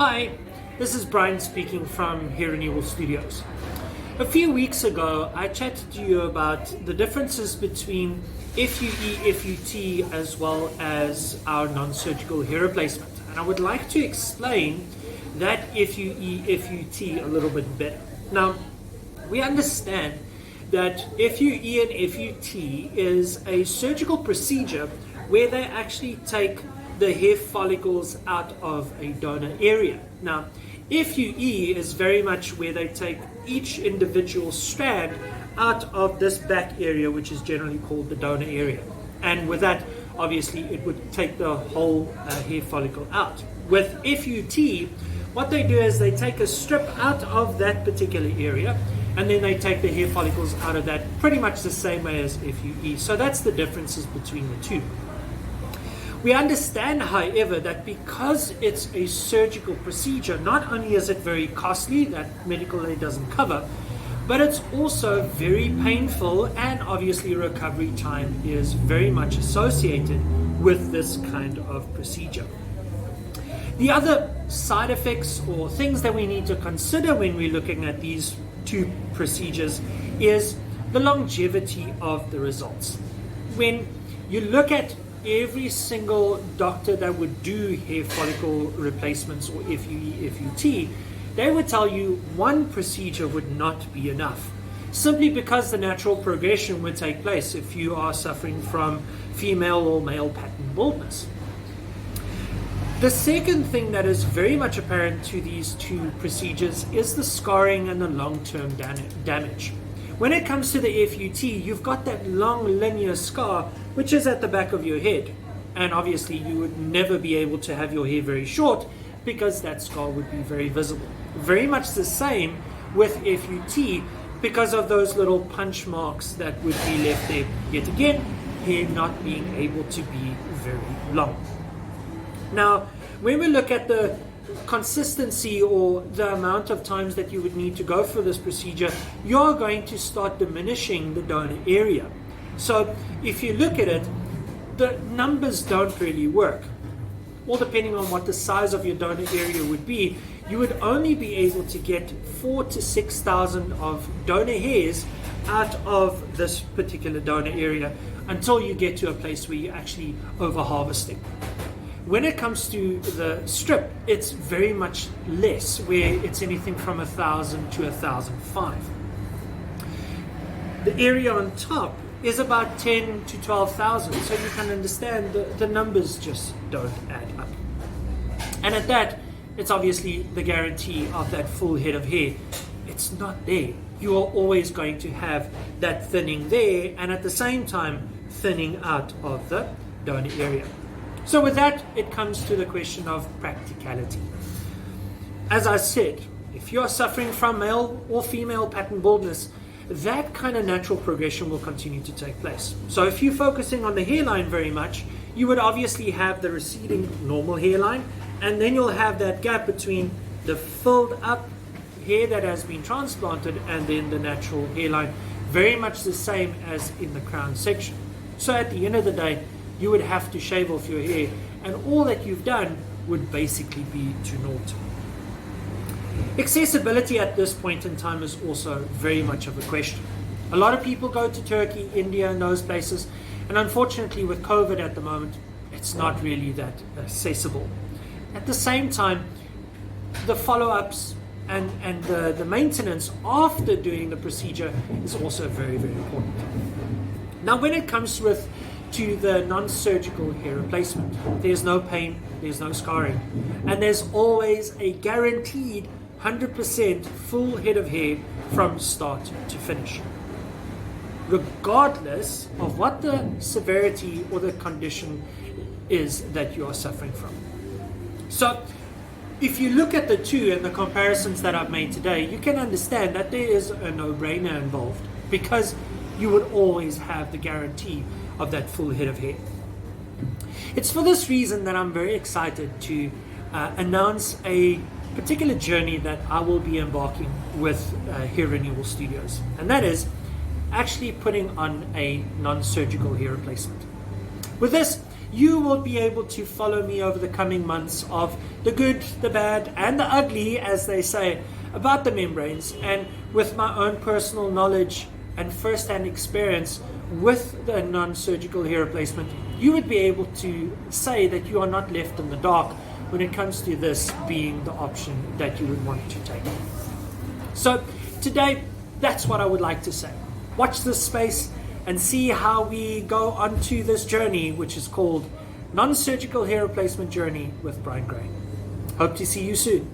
Hi, this is Brian speaking from Hair Renewal Studios. A few weeks ago, I chatted to you about the differences between FUE, FUT, as well as our non-surgical hair replacement. And I would like to explain that FUE, FUT a little bit better. Now, we understand that FUE and FUT is a surgical procedure where they actually take the hair follicles out of a donor area. Now, FUE is very much where they take each individual strand out of this back area, which is generally called the donor area. And with that, obviously, it would take the whole hair follicle out. With FUT, what they do is they take a strip out of that particular area, and then they take the hair follicles out of that pretty much the same way as FUE. So that's the differences between the two. We understand, however, that because it's a surgical procedure, not only is it very costly, that medical aid doesn't cover, but it's also very painful, and obviously recovery time is very much associated with this kind of procedure. The other side effects or things that we need to consider when we're looking at these two procedures is the longevity of the results. When you look at every single doctor that would do hair follicle replacements or FUE, FUT, they would tell you one procedure would not be enough, simply because the natural progression would take place if you are suffering from female or male pattern baldness. The second thing that is very much apparent to these two procedures is the scarring and the long-term damage. When it comes to the FUT, you've got that long linear scar, which is at the back of your head. And obviously you would never be able to have your hair very short because that scar would be very visible. Very much the same with FUT because of those little punch marks that would be left there. Yet again, hair not being able to be very long. Now, when we look at the consistency or the amount of times that you would need to go for this procedure, you're going to start diminishing the donor area. So if you look at it, the numbers don't really work. All depending on what the size of your donor area would be, you would only be able to get 4,000 to 6,000 of donor hairs out of this particular donor area until you get to a place where you're actually over harvesting. When it comes to the strip, it's very much less, where it's anything from 1,000 to 1,005. The area on top is about 10 to 12,000, so you can understand the numbers just don't add up. And at that, it's obviously the guarantee of that full head of hair. It's not there. You are always going to have that thinning there, and at the same time, thinning out of the donor area. So with that, it comes to the question of practicality. As I said, if you are suffering from male or female pattern baldness, that kind of natural progression will continue to take place. So if you're focusing on the hairline very much, you would obviously have the receding normal hairline, and then you'll have that gap between the filled up hair that has been transplanted and then the natural hairline, very much the same as in the crown section. So at the end of the day, you would have to shave off your hair, and all that you've done would basically be to naught. Accessibility at this point in time is also very much of a question. A lot of people go to Turkey, India, and those places, and unfortunately with COVID at the moment, it's not really that accessible. At the same time, the follow-ups and the maintenance after doing the procedure is also very, very important. Now, when it comes to the non-surgical hair replacement, there's no pain, there's no scarring, and there's always a guaranteed 100% full head of hair from start to finish, regardless of what the severity or the condition is that you are suffering from. So if you look at the two and the comparisons that I've made today, you can understand that there is a no-brainer involved, because you would always have the guarantee of that full head of hair. It's for this reason that I'm very excited to announce a particular journey that I will be embarking with Hair Renewal Studios, and that is actually putting on a non-surgical hair replacement. With this, you will be able to follow me over the coming months of the good, the bad, and the ugly, as they say, about the membranes. And with my own personal knowledge and first-hand experience with the non-surgical hair replacement, you would be able to say that you are not left in the dark when it comes to this being the option that you would want to take. So today, that's what I would like to say. Watch this space and see how we go onto this journey, which is called Non-Surgical Hair Replacement Journey with Brian Gray. Hope to see you soon.